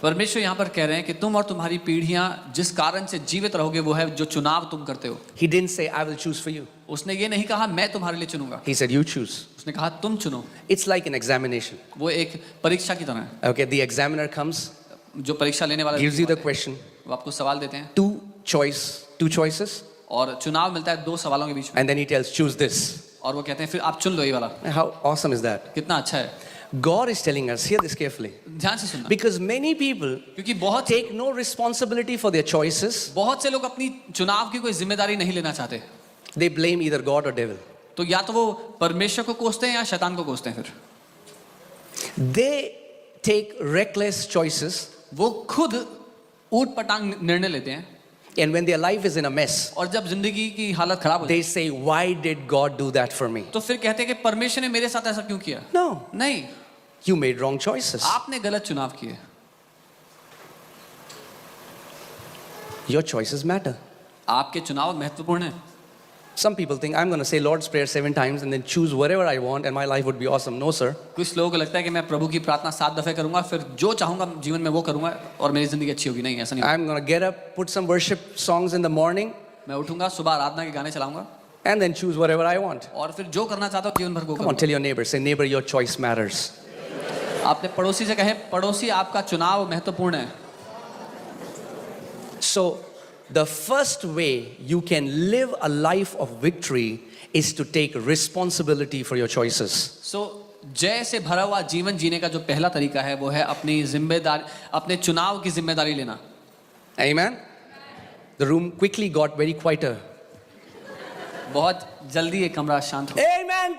परमेश्वर यहाँ पर कह रहे हैं कि तुम और तुम्हारी पीढ़ियां जिस कारण से जीवित रहोगे वो है जो चुनाव तुम करते हो। He didn't say, I will choose for you. उसने ये नहीं कहा मैं तुम्हारे लिए चुनूंगा, He said, you choose. उसने कहा तुम चुनो। It's like an examination. वो एक परीक्षा की तरह है। Okay, the examiner comes, जो परीक्षा लेने वाला gives you the व्यक्ति question, वो आपको सवाल देते हैं two choices, और चुनाव मिलता है दो सवालों के बीच में, and then he tells, choose this. और वो कहते हैं फिर आप चुन लो ये वाला। How awesome is that? कितना अच्छा है। God is telling us, hear this carefully, ध्यान से सुनना, because many people क्योंकि बहुत take no responsibility for their choices. से लोग अपनी चुनाव की कोई जिम्मेदारी नहीं लेना चाहते, They blame either God or devil. तो या तो वो परमेश्वर को कोसते हैं या शैतान को कोसते हैं। फिर They take reckless choices, वो खुद ऊट पटांग निर्णय लेते हैं, and when their life is in a mess, और जब जिंदगी की हालत खराब हो they say, why did God do that for me? तो फिर कहते हैं कि परमेश्वर ने मेरे साथ ऐसा क्यों किया। No, नहीं, you made wrong choices. आपने गलत चुनाव किए। Your choices matter. आपके चुनाव महत्वपूर्ण हैं। Some people think I'm going to say Lord's Prayer 7 times and then choose whatever I want and my life would be awesome. No, sir. कुछ लोगों को लगता है कि मैं प्रभु की प्रार्थना 7 दफे करूंगा, फिर जो चाहूंगा जीवन में वो करूंगा और मेरी जिंदगी अच्छी होगी। नहीं, ऐसा नहीं। I'm going to get up, put some worship songs in the morning, मैं उठूंगा, सुबह आराधना के गाने चलाऊंगा and then choose whatever I want. और फिर जो करना चाहता हूँ जीवन भर वो Come on, करूंगा। tell your neighbor, say, neighbor, your choice matters. आपने पड़ोसी से कहे, पड़ोसी आपका चुनाव महत्वपूर्ण है। So, the first way you can live a life of victory is to take responsibility for your choices. सो जय से भरा हुआ जीवन जीने का जो पहला तरीका है वो है अपनी जिम्मेदारी, अपने चुनाव की जिम्मेदारी लेना। Amen? The room quickly got very quieter. बहुत जल्दी ये कमरा शांत हो। Amen.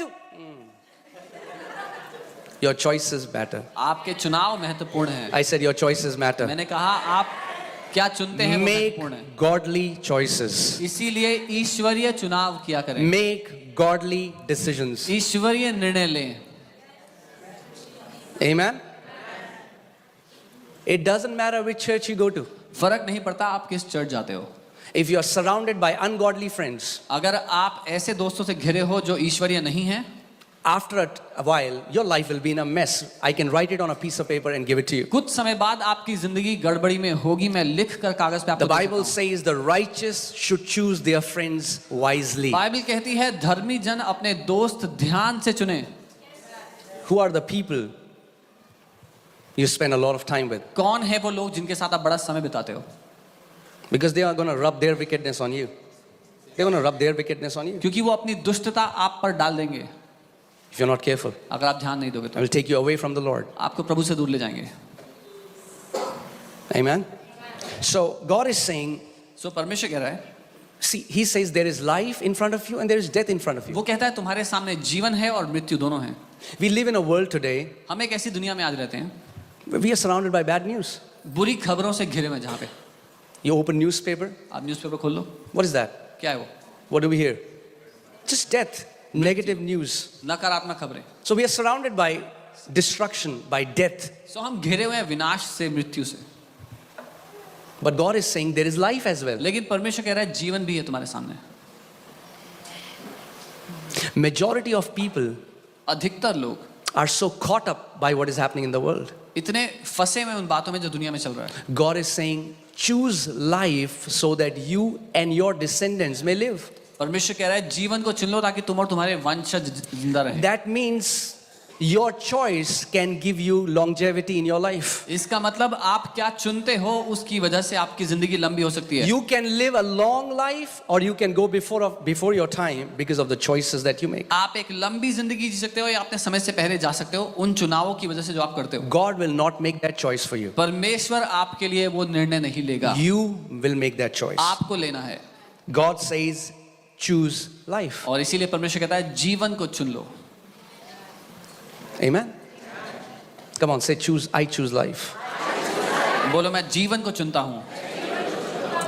Your choices matter. आपके चुनाव महत्वपूर्ण हैं। I said your choices matter. मैंने कहा आप क्या चुनते हैं वो Make महत्वपूर्ण है। godly choices. इसीलिए ईश्वरीय चुनाव किया करें, Make godly decisions. ईश्वरीय निर्णय लें। Amen? It doesn't matter which church you go to. फर्क नहीं पड़ता आप किस चर्च जाते हो। If you are surrounded by ungodly friends, अगर आप ऐसे दोस्तों से घिरे हो जो ईश्वरीय नहीं हैं, after a while, your life will be in a mess. I can write it on a piece of paper and give it to you. कुछ समय बाद आपकी जिंदगी गड़बड़ी में होगी। मैं लिख कर कागज पे आपको The दे Bible सकता says the righteous should choose their friends wisely. हूं। बाइबल कहती है धर्मी जन अपने दोस्त ध्यान से चुने। Who are the people you spend a lot of time with? कौन है वो लोग जिनके साथ आप बड़ा समय बिताते हो? Because they are going to rub their wickedness on you. They're going to rub their wickedness on you. क्योंकि वो अपनी दुष्टता आप पर डाल देंगे If you're not careful, अगर आप ध्यान नहीं दोगे I तो। will take you away from the Lord. आपको प्रभु से दूर ले जाएंगे। Amen? So God is saying, सो परमेश्वर कह रहा है, see, He says there is life in front of you and there is death in front of you. वो कहता है तुम्हारे सामने जीवन है और मृत्यु दोनों हैं। We live in a world today, हम एक ऐसी दुनिया में आज रहते हैं where we are surrounded by bad news. बुरी खबरों से घिरे हुए, जहाँ पे You open newspaper, आप न्यूज़पेपर खोल लो, what is that? क्या है वो? What do we hear? Just death, negative news. नकारात्मक खबरें। So we are surrounded by destruction, by death. सो हम घिरे हुए हैं विनाश से, मृत्यु से। But God is saying there is life as well. लेकिन परमेश्वर कह रहा है जीवन भी है तुम्हारे सामने। Majority of people अधिकतर लोग are so caught up by what is happening in the world. इतने फंसे हुए उन बातों में जो दुनिया में चल रहा है। God is saying, choose life so that you and your descendants may live. परमेश्वर कह रहा है जीवन को चुन लो ताकि तुम और तुम्हारे वंशज जिंदा रहें। That means your choice can give you longevity in your life. इसका मतलब आप क्या चुनते हो उसकी वजह से आपकी जिंदगी लंबी हो सकती है। You can live a long life or you can go before your time because of the choices that you make. आप एक लंबी जिंदगी जी सकते हो या अपने समय से पहले जा सकते हो उन चुनावों की वजह से जो आप करते हो। God will not make that choice for you. परमेश्वर आपके लिए वो निर्णय नहीं लेगा, You will make that choice. आपको लेना है। God says, choose life. और इसीलिए परमेश्वर कहता है जीवन को चुन लो। Amen? Come on, say choose. I choose life. बोलो मैं जीवन को चुनता हूँ।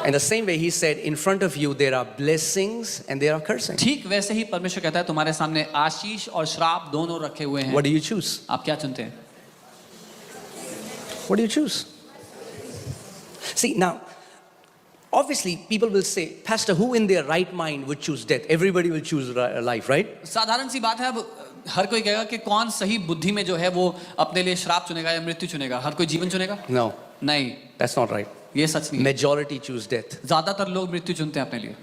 In the same way, He said, in front of you there are blessings and there are cursings. ठीक वैसे ही परमेश्वर कहता है तुम्हारे सामने आशीष और श्राप दोनों रखे हुए हैं। What do you choose? आप क्या चुनते हैं? What do you choose? See, now, obviously, people will say, Pastor, who in their right mind would choose death? Everybody will choose life, right? साधारण सी बात है, अब हर कोई कहेगा कि कौन सही बुद्धि में जो है वो अपने लिए श्राप चुनेगा या मृत्यु चुनेगा। हर कोई जीवन चुनेगा? No. नहीं, That's not right. ये सच नहीं है। Majority choose death. ज्यादातर लोग मृत्यु चुनते हैं अपने लिए।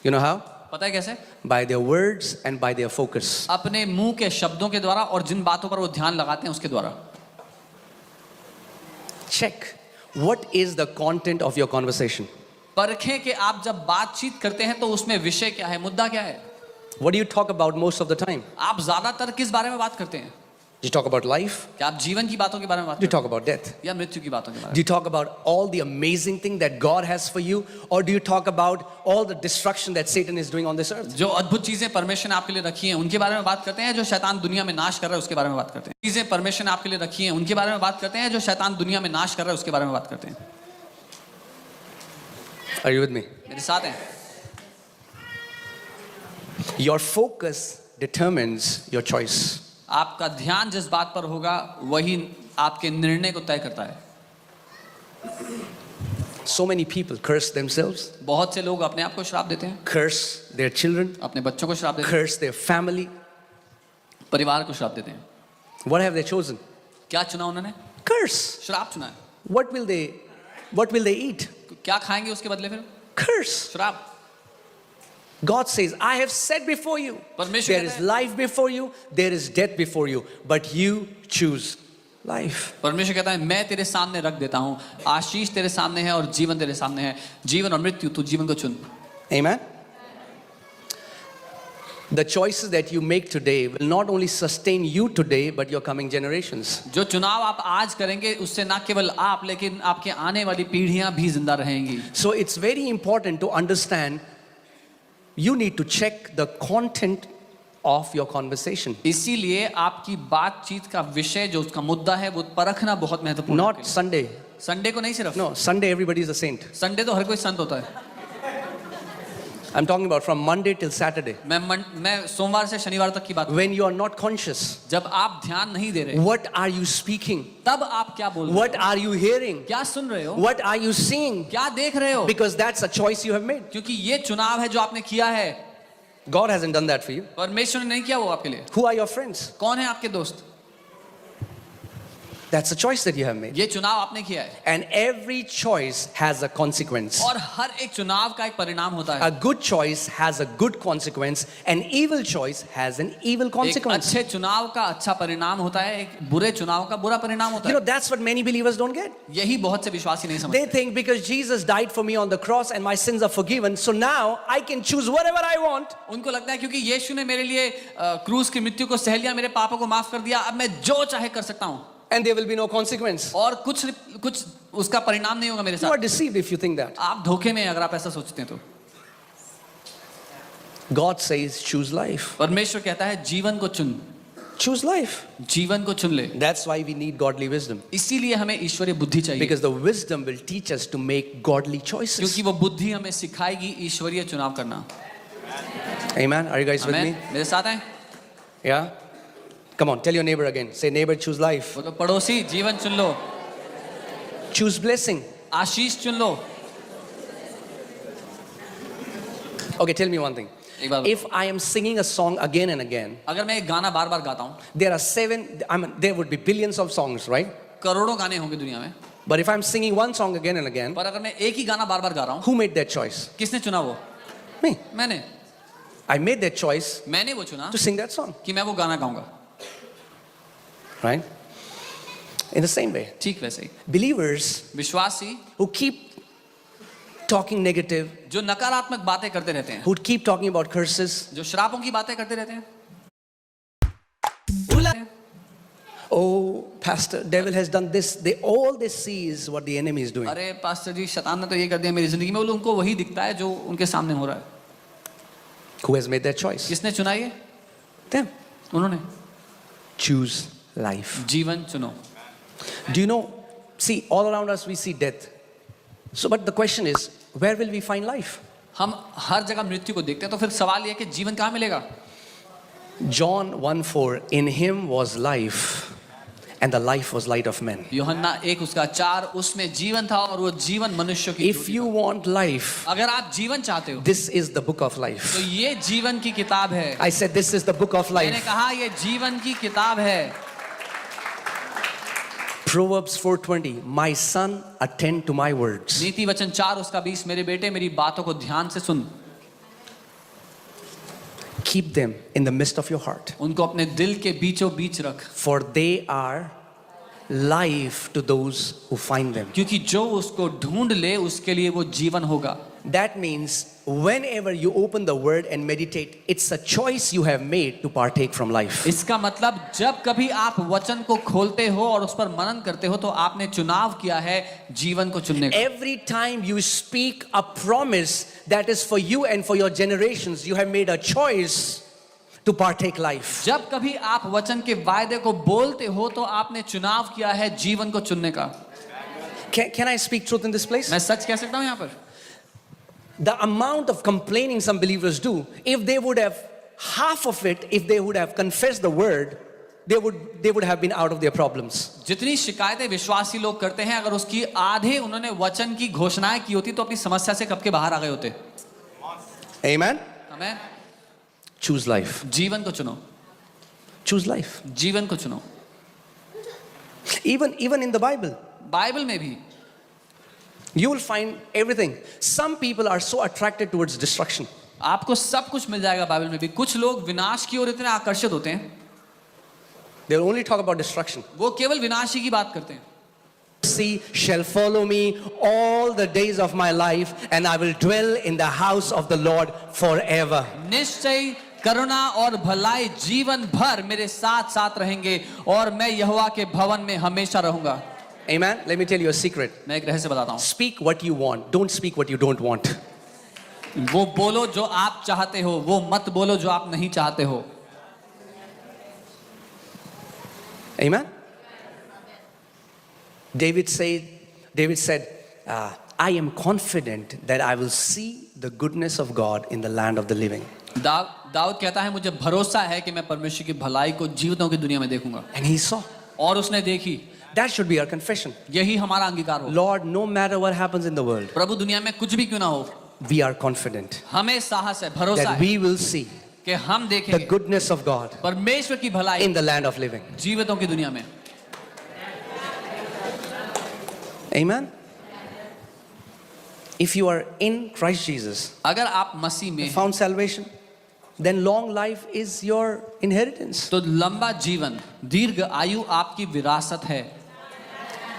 You know how? पता है कैसे? By their words and by their focus. अपने मुंह के शब्दों के द्वारा और जिन बातों पर वो ध्यान लगाते हैं उसके द्वारा। Check what is the content of your conversation. परखें कि आप जब बातचीत करते हैं तो उसमें विषय क्या है, मुद्दा क्या है। What do you talk about most of the time? आप ज्यादातर किस बारे में बात करते हैं? Do you talk about life? क्या आप जीवन की बातों के बारे में बात Do you करते talk about death? हैं या मृत्यु की बातों के बारे Do you talk about all the amazing thing that God has for you? Or do you talk about all the destruction that Satan is doing on this earth? में? जो अद्भुत चीजें परमेश्वर ने आपके लिए रखी हैं उनके बारे में बात करते हैं, जो शैतान दुनिया में नाश कर रहा है उसके बारे में बात करते हैं। चीजें परमेश्वर ने आपके लिए रखी हैं उनके बारे में बात करते हैं, जो शैतान दुनिया में नाश कर रहा है उसके बारे में बात करते हैं। Are you with me? मेरे साथ हैं? Your focus determines your choice. आपका ध्यान जिस बात पर होगा वही आपके निर्णय को तय करता है। So many people curse themselves, बहुत से लोग अपने आप को श्राप देते हैं, curse their children, अपने बच्चों को श्राप देते हैं, curse their family. परिवार को श्राप देते हैं। What have they chosen? क्या चुना उन्होंने? Curse. श्राप चुना है। What will they eat? क्या खाएंगे उसके बदले फिर? Curse. श्राप। God says, I have said before you, परमेश्वर there कहता is है- life before you, there is death before you, but you choose life. परमेश्वर कहता है मैं तेरे सामने रख देता हूँ, आशीष तेरे सामने है और जीवन तेरे सामने है, जीवन और मृत्यु तू जीवन को चुन। Amen? The choices that you make today will not only sustain you today, but your coming generations. जो चुनाव आप आज करेंगे उससे ना केवल आप लेकिन आपके आने वाली पीढ़ियां भी जिंदा रहेंगी। So it's very important to understand you need to check the content of your conversation. इसीलिए आपकी बातचीत का विषय जो उसका मुद्दा है वो परखना बहुत महत्वपूर्ण है। Not Sunday. संडे को नहीं सिर्फ, No, Sunday everybody is a saint. Sunday तो हर कोई संत होता है। I'm talking about from Monday till Saturday. मैं सोमवार से शनिवार तक की बात, When you are not conscious, जब आप ध्यान नहीं दे रहे what are you speaking? तब आप क्या बोल रहे What हो, are you hearing? क्या सुन रहे हो, What are you seeing? क्या देख रहे हो, Because that's a choice you have made. क्योंकि ये चुनाव है जो आपने किया है। God hasn't done that for you. परमेश्वर ने नहीं किया वो आपके लिए। Who are your friends? कौन है आपके दोस्त? That's a choice that you have made. ये चुनाव आपने किया है And every choice has a consequence. और हर एक चुनाव का एक परिणाम होता है। A good choice has a good consequence. An evil choice has an evil एक consequence. अच्छे चुनाव का अच्छा परिणाम होता है, एक बुरे चुनाव का बुरा परिणाम होता You know, है। that's what many believers don't get. यही बहुत से विश्वासी नहीं They समझते। think because Jesus died for me on the cross and my sins are forgiven, so now I can choose whatever I want. उनको लगता है क्योंकि यीशु ने मेरे लिए क्रूस की मृत्यु को सह लिया, मेरे पापों को माफ कर दिया, अब मैं जो चाहे कर सकता हूँ And there will be no consequence. और कुछ उसका परिणाम नहीं होगा मेरे You are साथ। deceived if you think that. आप धोखे में हैं अगर आप ऐसा सोचते हैं तो। God says, choose life. परमेश्वर कहता है जीवन को चुन, Choose life. जीवन को चुन ले। That's why we need godly wisdom. इसीलिए हमें ईश्वरीय बुद्धि चाहिए, Because the wisdom will teach us to make godly choices. क्योंकि वो बुद्धि हमें सिखाएगी ईश्वरीय चुनाव करना। Amen. Are you guys with amen? me? मेरे साथ हैं? Yeah? Come on, tell your neighbor again. Say, neighbor, choose life. बोलो पड़ोसी जीवन चुन लो, Choose blessing. आशीष चुन लो। Okay, tell me one thing. एक बार If I am singing a song again and again, अगर मैं एक गाना बार बार गाता हूँ, there are there would be billions of songs, right? करोड़ों गाने होंगे दुनिया में, But if I'm singing one song again and again, पर अगर मैं एक ही गाना बार बार गा रहा हूँ, who made that choice? किसने चुना वो? Me. मैंने I made that choice मैंने वो चुना to sing that song, कि मैं वो गाना गाऊंगा। right? In the same way, ठीक वैसे ही believers विश्वासी who keep talking negative, जो नकारात्मक बातें करते रहते हैं, who keep talking about curses, जो श्रापों की बातें करते रहते हैं, oh, pastor, devil has done this. All they see is what the enemy is doing. अरे पास्टर जी शैतान ने तो ये कर दिया मेरी जिंदगी में, वो उनको वही दिखता है जो उनके सामने हो रहा है। Who has made that choice? किसने चुना ये? Them. उन्होंने। Choose life. जीवन चुनो। Do you know, see, all around us we see death. So, but the question is, where will we find life? हम हर जगह मृत्यु को देखते हैं, तो फिर सवाल ये कि जीवन कहाँ मिलेगा? John 1:4, in him was life, and the life was light of men. यूहन्ना 1:4, उसमें जीवन था और वो जीवन मनुष्यों की If you want life, अगर आप जीवन चाहते हो this is the book of तो life. ये जीवन की किताब है। I said this is the book of मैंने life. कहा ये जीवन की किताब है। Proverbs 4:20, my son, attend to my words. नीति वचन 4:20, मेरे बेटे मेरी बातों को ध्यान से सुन, Keep them in the midst of your heart, उनको अपने दिल के बीचों बीच रख, for they are life to those who find them. क्योंकि जो उसको ढूंढ ले उसके लिए वो जीवन होगा। That means whenever you open the word and meditate, it's a choice you have made to partake from life. इसका मतलब जब कभी आप वचन को खोलते हो और उस पर मनन करते हो तो आपने चुनाव किया है जीवन को चुनने का। Every time you speak a promise that is for you and for your generations, you have made a choice to partake life. जब कभी आप वचन के वायदे को बोलते हो तो आपने चुनाव किया है जीवन को चुनने का। Can I speak truth in this place? मैं सच कह सकता हूँ यहाँ पर? The amount of complaining some believers do, if they would have half of it, if they would have confessed the word, they would have been out of their problems. जितनी शिकायतें विश्वासी लोग करते हैं, अगर उसकी आधे उन्होंने वचन की घोषणाएं की होती तो अपनी समस्या से कब के बाहर आ गए होते। Amen? आमेन। Choose life. जीवन को चुनो, Choose life. जीवन को चुनो। Even in the Bible, Bible में भी you will find everything. Some people are so attracted towards destruction. आपको सब कुछ मिल जाएगा बाइबल में भी। कुछ लोग विनाश की ओर इतने आकर्षित होते हैं, They'll only talk about destruction. वो केवल विनाश ही की बात करते हैं। See, shall follow me all the days of my life, and I will dwell in the house of the Lord forever. निश्चय करुणा और भलाई जीवन भर मेरे साथ साथ रहेंगे और मैं यहोवा के भवन में हमेशा रहूंगा। Amen? Let me tell you a secret. मैं एक रहस्य बताता हूँ। Speak what you want. Don't speak what you don't want. वो बोलो जो आप चाहते हो, वो मत बोलो जो आप नहीं चाहते हो। Amen? David said, I am confident that I will see the goodness of God in the land of the living. Dawood कहता है मुझे भरोसा है कि मैं परमेश्वर की भलाई को जीवितों की दुनिया में देखूंगा। And he saw. और उसने देखी। That should be our confession. यही हमारा अंगीकार हो। Lord, no matter what happens in the world, प्रभु दुनिया में कुछ भी क्यों ना हो, we are confident हमें साहस है, भरोसा that है we will see कि हम the देखेंगे goodness of God परमेश्वर की भलाई in the land of living. जीवितों की दुनिया में। Amen? If you are in Christ Jesus, अगर आप मसीह में found salvation, then long life is your inheritance. तो लंबा जीवन, दीर्घ आयु आपकी विरासत है।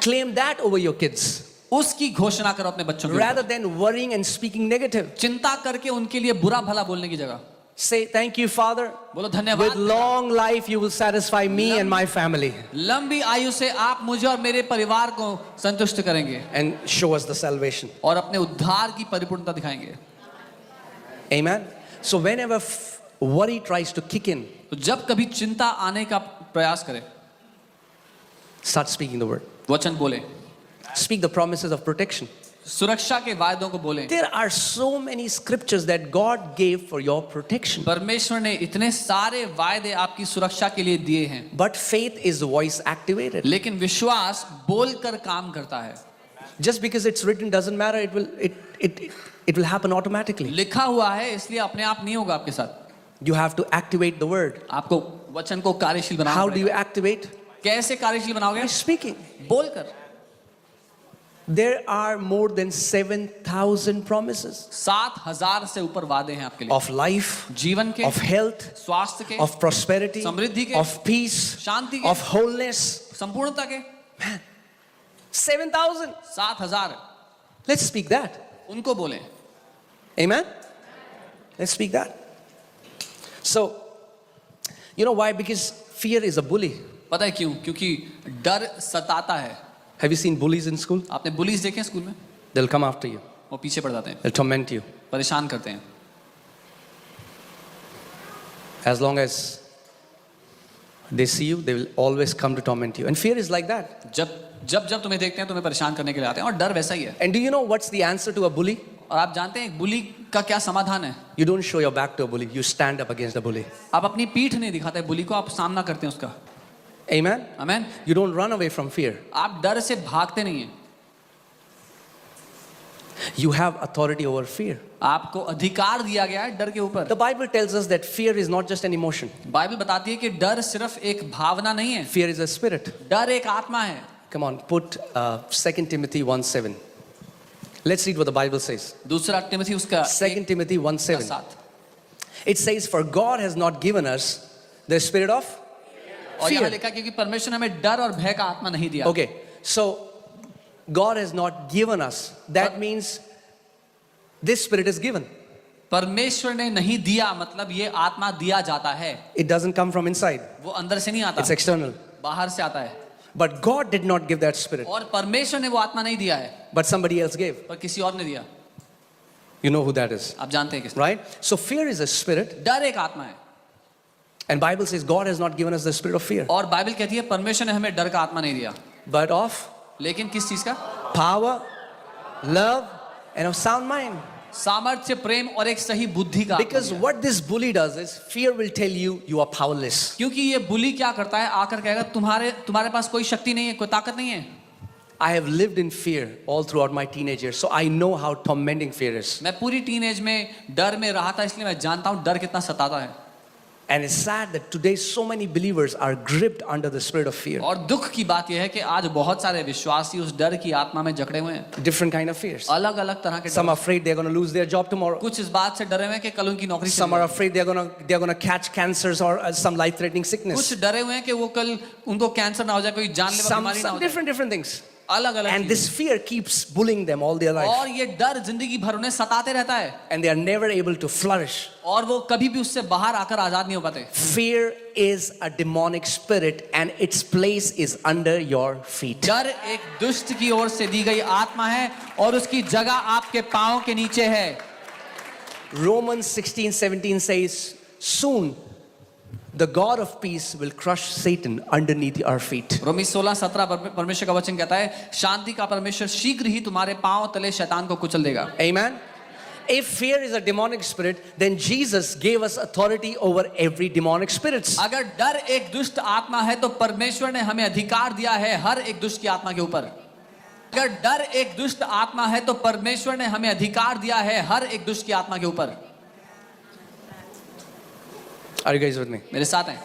Claim that over your kids उसकी घोषणा करो अपने बच्चों के rather ऊपर। than worrying and speaking negative. चिंता करके उनके लिए बुरा भला बोलने की जगह Say, thank you, Father. बोलो With धन्यवाद, long life, you will satisfy me and my family लंबी आयु से आप मुझे और मेरे परिवार को संतुष्ट करेंगे and show us the salvation. और अपने उद्धार की परिपूर्णता दिखाएंगे। Amen? So, whenever worry tries to kick in, तो जब कभी चिंता आने का प्रयास करें, start speaking the word. वचन बोले, Speak the promises of protection. सुरक्षा के वायदों को बोले। There are so many scriptures that God gave for your protection. परमेश्वर ने इतने सारे वायदे आपकी सुरक्षा के लिए दिए हैं, But faith is voice activated. लेकिन विश्वास बोलकर काम करता है। Just because it's written doesn't matter. It will happen automatically. लिखा हुआ है इसलिए अपने आप नहीं होगा आपके साथ। You have to activate the word. आपको वचन को कार्यशील बनाना How do you पड़ेगा। activate? कैसे कार्यशील बनाओगे? By speaking. बोलकर। There are more than 7,000 promises 7,000 से ऊपर वादे हैं आपके लिए, of life, जीवन के, of health, स्वास्थ्य के, of prosperity, समृद्धि के, of peace, शांति के, of wholeness. संपूर्णता के। 7,000. 7,000 Let's speak that. उनको बोले। Amen? Let's speak that. So, you know why? Because fear is a bully. पता है क्यों? क्योंकि डर सताता है। Have you seen bullies in school? आपने बुलीज देखे हैं स्कूल में? They'll come after you. वो पीछे पड़ जाते हैं, They'll torment you. परेशान करते हैं। As long as they see you, they will always come to torment you. And fear is like that. जब तुम्हें देखते हैं तुम्हें परेशान करने के लिए आते हैं, और डर वैसा ही है। And do you know what's the answer to a bully? और आप जानते हैं बुली का क्या समाधान है? You don't show your back to a bully. You stand up against the bully. आप अपनी पीठ नहीं दिखाते बुली को, आप सामना करते हैं उसका। Amen? Amen. You don't run away from fear. आप डर से भागते नहीं हैं। You have authority over fear. आपको अधिकार दिया गया है डर के ऊपर। The Bible tells us that fear is not just an emotion. Bible बताती है कि डर सिर्फ एक भावना नहीं है, Fear is a spirit. डर एक आत्मा है। Come on, put 2 Timothy 1:7. Let's read what the Bible says. दूसरा तिमोथी उसका 2 Timothy 1:7. 7. It says, "For God has not given us the spirit of और यहाँ fear." लिखा है, क्योंकि परमेश्वर ने हमें डर और भय का आत्मा नहीं दिया। Okay, so God has not given us. That means this spirit is given. परमेश्वर ने नहीं दिया मतलब ये आत्मा दिया जाता है, It doesn't come from inside. वो अंदर से नहीं आता, It's external. बाहर से आता है। But God did not give that spirit, और परमेश्वर ने वो आत्मा नहीं दिया है, but somebody else gave. पर किसी और ने दिया। You know who that is, आप जानते हैं किस, right? So fear is a spirit, डर एक आत्मा है। and Bible says God has not given us the spirit of fear, और बाइबल कहती है परमेश्वर ने हमें डर का आत्मा नहीं दिया, but of लेकिन किस चीज का? power, love, and of sound mind. सामर्थ्य, प्रेम और एक सही बुद्धि का आत्मा Because दिया। what this bully does is fear will tell you are powerless. क्योंकि ये बुली क्या करता है, आकर कहेगा तुम्हारे पास कोई शक्ति नहीं है, कोई ताकत नहीं है। I have lived in fear all throughout my teenage years, so I know how tormenting fear is. मैं पूरी टीनेज में डर में रहा था, इसलिए मैं जानता हूँ डर कितना सताता है। And it's sad that today so many believers are gripped under the spirit of fear. और दुख की बात यह है कि आज बहुत सारे विश्वासी उस डर की आत्मा में जकड़े हुए हैं, Different kind of fears. अलग अलग तरह के Some डर। are afraid they're going to lose their job tomorrow. कुछ इस बात से डरे हुए हैं कि कल उनकी नौकरी Some चली are जाएगी। afraid they're going to catch cancers or some life-threatening sickness. कुछ डरे हुए हैं कि वो कल उनको कैंसर ना हो जाए, कोई जानलेवा Some बीमारी ना हो जाए, different things. अलग अलग। And this fear keeps bullying them all their life. और ये डर जिंदगी भर उन्हें सताते रहता है, And they are never able to flourish. और वो कभी भी उससे बाहर आकर आजाद नहीं हो पाते। Fear is a demonic spirit and its place is under your feet. डर एक दुष्ट की ओर से दी गई आत्मा है और उसकी जगह आपके पांव के नीचे है। Romans 16:17 says, "Soon the God of peace will crush Satan underneath our feet." रोमी 16:17 परमेश्वर का वचन कहता है, शांति का परमेश्वर शीघ्र ही तुम्हारे पांव तले शैतान को कुचल देगा। Amen. If fear is a demonic spirit, then Jesus gave us authority over every demonic spirits. अगर डर एक दुष्ट आत्मा है तो परमेश्वर ने हमें अधिकार दिया है हर एक दुष्ट की आत्मा के ऊपर। अगर डर एक दुष्ट आत्मा है तो परमेश्वर ने हमें अधिकार दिया है हर एक दुष्ट की आत्मा के ऊपर। Are you guys with me? मेरे साथ हैं।